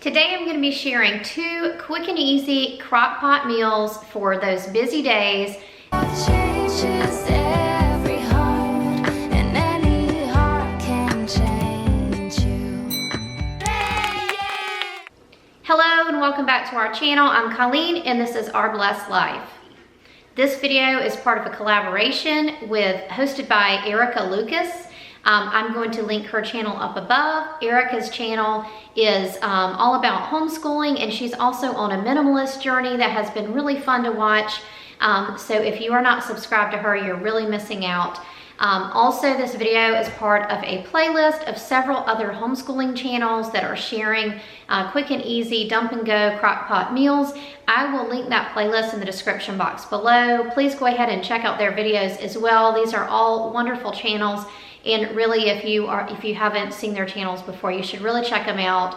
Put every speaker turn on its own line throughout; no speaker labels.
Today I'm going to be sharing 2 quick and easy crock pot meals for those busy days.
Changes every heart, and any heart can change you.
Hello and welcome back to our channel. I'm Colleen and this is Our Blessed Life. This video is part of a collaboration hosted by Erica Lucas. I'm going to link her channel up above. Erica's channel is all about homeschooling, and she's also on a minimalist journey that has been really fun to watch. So if you are not subscribed to her, you're really missing out. Also, this video is part of a playlist of several other homeschooling channels that are sharing quick and easy dump and go crock pot meals. I will link that playlist in the description box below. Please go ahead and check out their videos as well. These are all wonderful channels. And really, if you haven't seen their channels before, you should really check them out.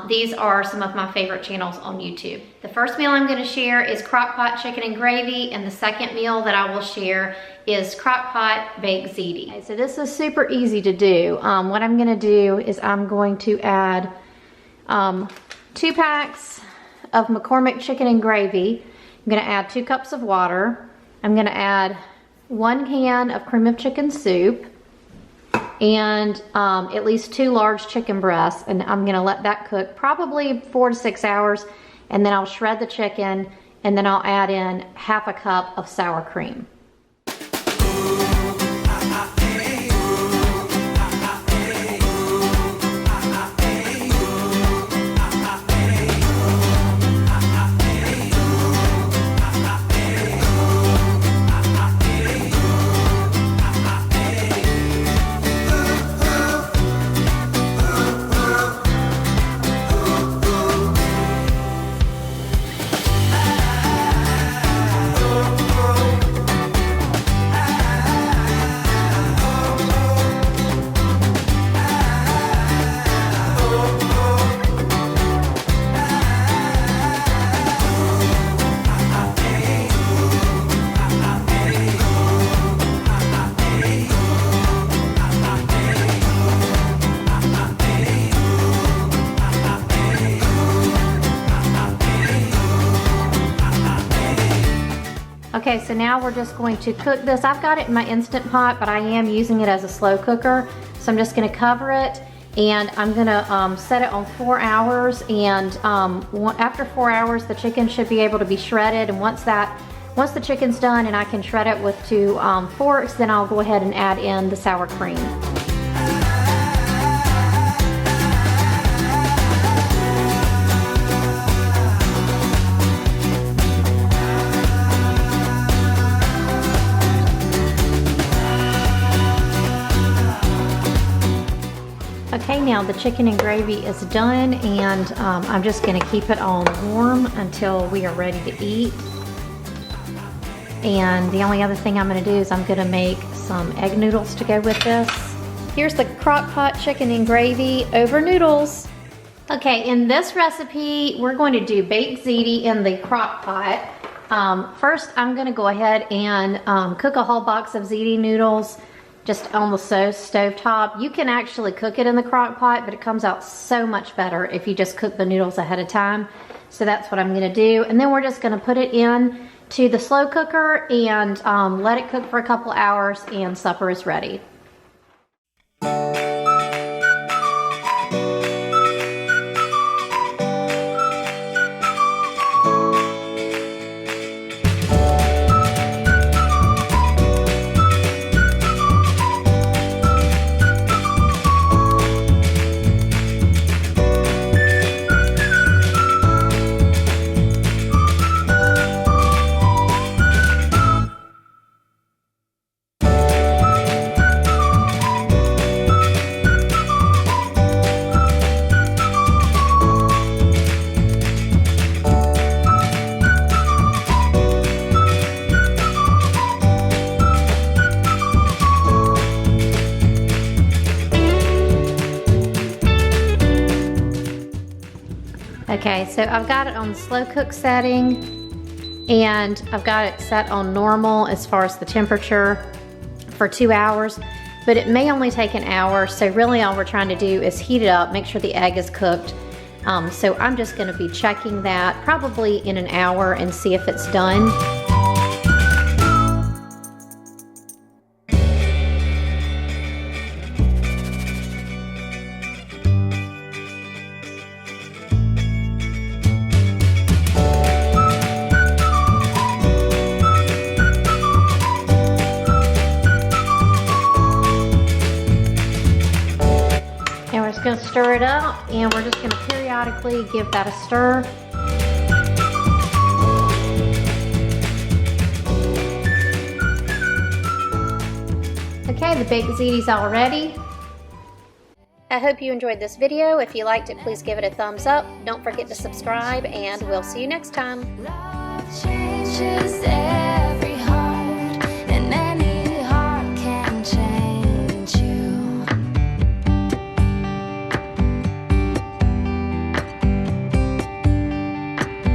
These are some of my favorite channels on YouTube. The first meal I'm going to share is Crockpot chicken and gravy, and the second meal that I will share is Crockpot baked ziti. Okay, so this is super easy to do. What I'm going to do is I'm going to add 2 packs of McCormick chicken and gravy. I'm going to add 2 cups of water. I'm going to add 1 can of cream of chicken soup, and at least 2 large chicken breasts, and I'm gonna let that cook probably 4 to 6 hours, and then I'll shred the chicken, and then I'll add in half a cup of sour cream. Okay, so now we're just going to cook this. I've got it in my Instant Pot, but I am using it as a slow cooker. So I'm just gonna cover it, and I'm gonna set it on 4 hours, and after 4 hours, the chicken should be able to be shredded, and once the chicken's done and I can shred it with 2 forks, then I'll go ahead and add in the sour cream. Okay, now the chicken and gravy is done, and I'm just gonna keep it on warm until we are ready to eat. And the only other thing I'm gonna do is I'm gonna make some egg noodles to go with this. Here's the crock pot chicken and gravy over noodles. Okay, in this recipe, we're going to do baked ziti in the crock pot. First, I'm gonna go ahead and cook a whole box of ziti noodles just on the stove top. You can actually cook it in the crock pot, but it comes out so much better if you just cook the noodles ahead of time. So that's what I'm gonna do. And then we're just gonna put it in to the slow cooker and let it cook for a couple hours, and supper is ready. Okay, so I've got it on the slow cook setting, and I've got it set on normal as far as the temperature for 2 hours, but it may only take an hour. So really all we're trying to do is heat it up, make sure the egg is cooked So I'm just going to be checking that probably in an hour and see if it's done. And we're just going to stir it up, and we're just going to periodically give that a stir. Okay, the baked ziti's all ready. I hope you enjoyed this video. If you liked it, please give it a thumbs up. Don't forget to subscribe, and we'll see you next time.
Love changes every